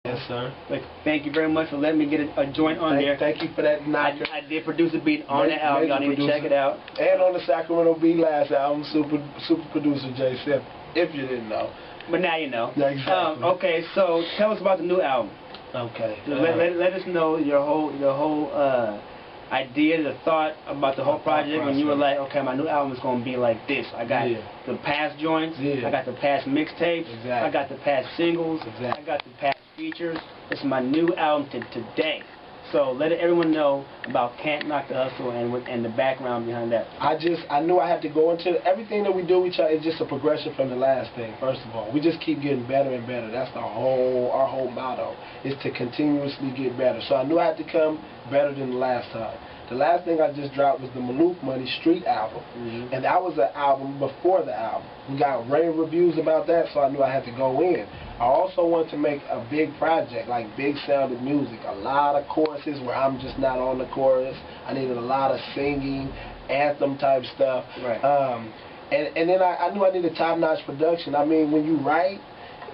Yes, sir. Like, thank you very much for letting me get a joint on there. Thank you for that knocker. I did produce a beat on the album. Y'all need to check it out. And on the Sacramento Beat last album, super producer J7, if you didn't know. But now you know. Yeah, exactly. Okay, so tell us about the new album. Okay. Let us know your whole idea, the thought about the whole project when you were like, okay, my new album is going to be like this. I got the past joints, I got the past mixtapes, I got the past singles, I got the past features. This is my new album today. So let everyone know about Cant Knock The Hustle and the background behind that. I knew I had to go into everything that we do. It's just a progression from the last thing. First of all, we just keep getting better and better. That's our whole motto, is to continuously get better. So I knew I had to come better than the last time. The last thing I just dropped was the Malouf Money Street album, and that was an album before the album. We got rave reviews about that, so I knew I had to go in. I also wanted to make a big project, like big sounded music, a lot of choruses where I'm just not on the chorus. I needed a lot of singing, anthem type stuff. Right. And then I knew I needed top-notch production. I mean, when you write,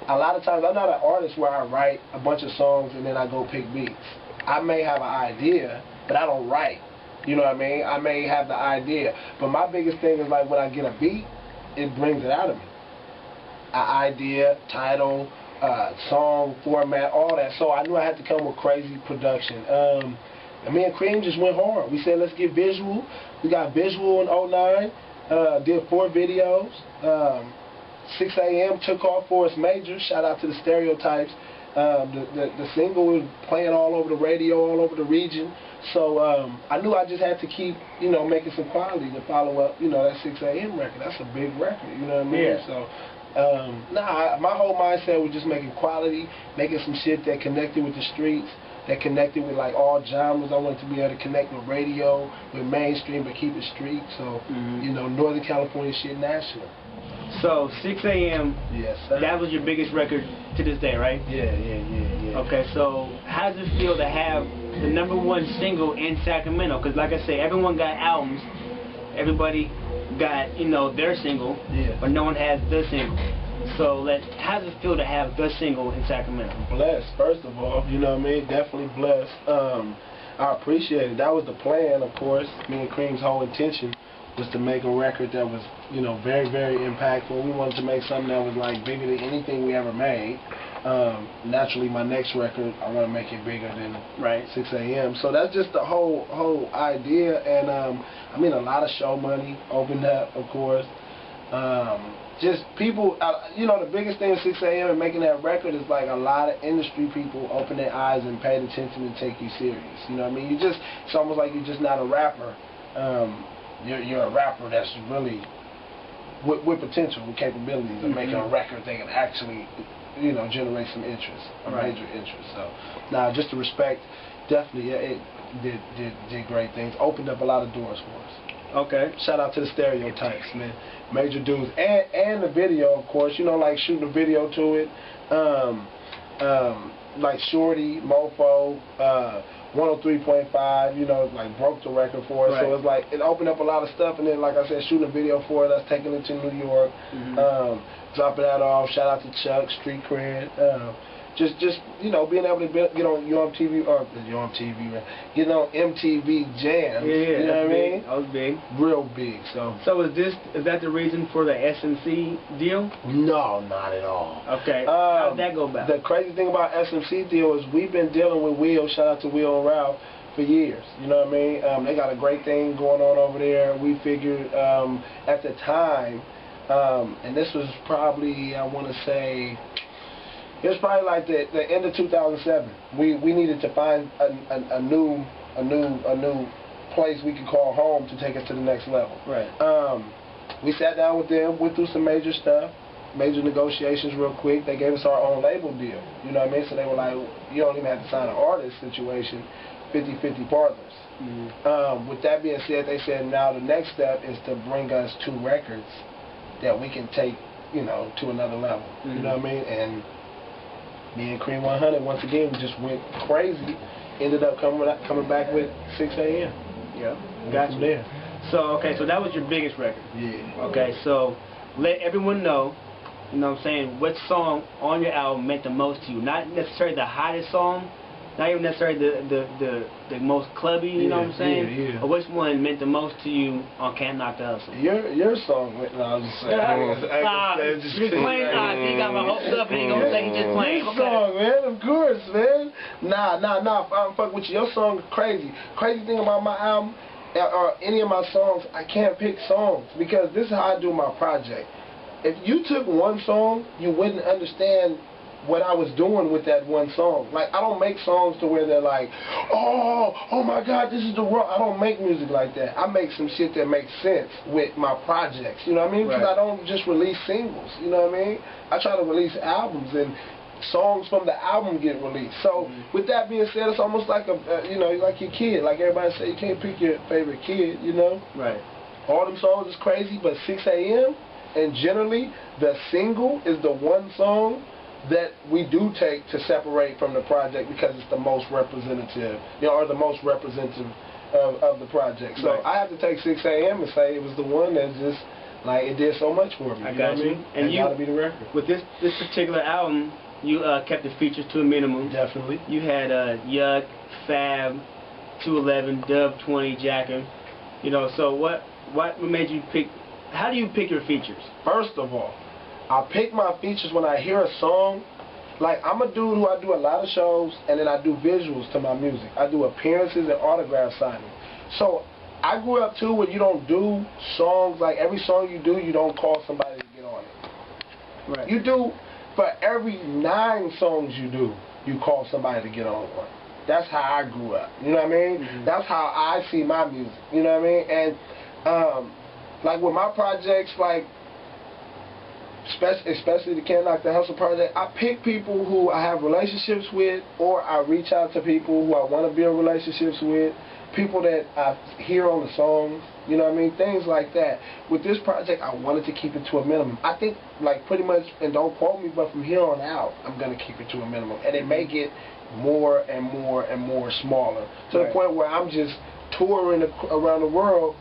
a lot of times I'm not an artist where I write a bunch of songs and then I go pick beats. I may have an idea, but I don't write. You know what I mean? I may have the idea, but my biggest thing is like when I get a beat, it brings it out of me. An idea, title, song, format, all that. So I knew I had to come with crazy production. And me and Cream just went hard. We said, let's get visual. We got visual in 09, did 4 videos. 6 a.m. took off for us major. Shout out to the Stereotypes. The single was playing all over the radio, all over the region. So I knew I just had to keep, making some quality to follow up, that 6 a.m. record. That's a big record, you know what I mean? Yeah. So, my whole mindset was just making quality, making some shit that connected with the streets, that connected with like all genres. I wanted to be able to connect with radio, with mainstream, but keep it street. So, Northern California shit national. So 6 a.m. Yes, sir. That was your biggest record to this day, right? Yeah. Okay, so how does it feel to have the #1 single in Sacramento? Because like I say, everyone got albums, everybody got their single, but no one has the single. So how does it feel to have the single in Sacramento? Blessed, first of all, you know what I mean? Definitely blessed. I appreciate it. That was the plan, of course. Me and Cream's whole intention was to make a record that was, very, very impactful. We wanted to make something that was like bigger than anything we ever made. Naturally, my next record, I want to make it bigger than 6 a.m. So that's just the whole idea. And I mean, a lot of show money opened up, of course. Just people, the biggest thing at 6 a.m. and making that record is like a lot of industry people open their eyes and paid attention and take you serious. You know what I mean? It's almost like you're just not a rapper. You're a rapper that's really with potential, with capabilities of making a record that can actually, generate some interest, a major interest. So, just to respect, definitely, it did great things. Opened up a lot of doors for us. Okay. Shout out to the Stereotypes, man. Major dudes. And the video, of course, like shooting a video to it. Like Shorty, Mofo, 103.5, like broke the record for us. So it's like, it opened up a lot of stuff. And then, like I said, shooting a video for it, us taking it to New York, dropping that off. Shout out to Chuck, Street Cred. Just being able to get on UMTV, get on MTV Jams. Yeah, you know what I mean? That was big. Real big. So is that the reason for the SMC deal? No, not at all. Okay. How did that go about? The crazy thing about SMC deal is we've been dealing with Will. Shout out to Will and Ralph for years. You know what I mean? They got a great thing going on over there. We figured at the time, and this was probably, I want to say, it was probably like the end of 2007. We needed to find a new place we could call home to take us to the next level. Right. We sat down with them, went through some major stuff, major negotiations real quick. They gave us our own label deal. You know what I mean? So they were like, you don't even have to sign an artist situation, 50-50 partners. With that being said, they said now the next step is to bring us 2 records that we can take, to another level. You know what I mean? And me and Cream 100, once again, we just went crazy. Ended up coming back with 6 a.m. Yeah, got you there. So, okay, so that was your biggest record. Yeah. Okay, so let everyone know you know what I'm saying, what song on your album meant the most to you? Not necessarily the hottest song, not even necessarily the most clubby, you know what I'm saying? But which one meant the most to you on Cant Knock The Hustle? Your song, no, I was just saying. Just playing, he got my hopes up and he gonna say he just playing. Your song, man, of course, man. Nah, I don't fuck with you. Your song is crazy. Crazy thing about my album, or any of my songs, I can't pick songs because this is how I do my project. If you took one song, you wouldn't understand what I was doing with that one song. Like, I don't make songs to where they're like, oh my God, this is the wrong. I don't make music like that. I make some shit that makes sense with my projects. You know what I mean? Because I don't just release singles. You know what I mean? I try to release albums, and songs from the album get released. So with that being said, it's almost like you know, like your kid. Like everybody say, you can't pick your favorite kid. You know? Right. All them songs is crazy, but 6 a.m. and generally the single is the one song that we do take to separate from the project because it's the most representative, you know, or the most representative of the project. So I have to take 6 a.m. and say it was the one that just, like, it did so much for me. I got you. And you gotta be the record. With this particular album, you kept the features to a minimum. Definitely. You had Yuck, Fab, 211, Dub 20, Jacker. You know, so what made you pick? How do you pick your features? First of all, I pick my features when I hear a song. Like, I'm a dude who I do a lot of shows, and then I do visuals to my music. I do appearances and autograph signing. So I grew up too where you don't do songs, like every song you do, you don't call somebody to get on it. Right. You do, for every 9 songs you do, you call somebody to get on one. That's how I grew up. You know what I mean? That's how I see my music. You know what I mean? And like with my projects, like especially the Cant Knock The Hustle project, I pick people who I have relationships with, or I reach out to people who I want to build relationships with, people that I hear on the songs, you know what I mean, things like that. With this project, I wanted to keep it to a minimum. I think, like, pretty much, and don't quote me, but from here on out, I'm going to keep it to a minimum. And it may get more and more and more smaller, to the point where I'm just touring around the world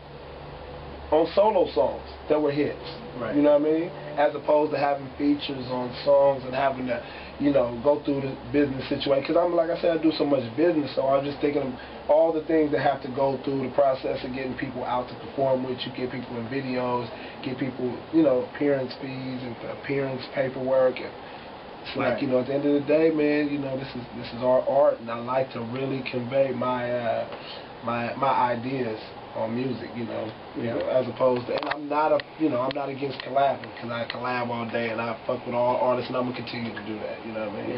on solo songs that were hits. Right. You know what I mean? As opposed to having features on songs and having to, you know, go through the business situation. Because I'm, like I said, I do so much business, so I'm just thinking of all the things that have to go through the process of getting people out to perform with you, get people in videos, get people, you know, appearance fees and appearance paperwork. And it's like, you know, at the end of the day, man, you know, this is our art, and I like to really convey my my ideas on music, you know, as opposed to, and I'm not against collabing, because I collab all day and I fuck with all artists, and I'm gonna continue to do that, you know what I mean?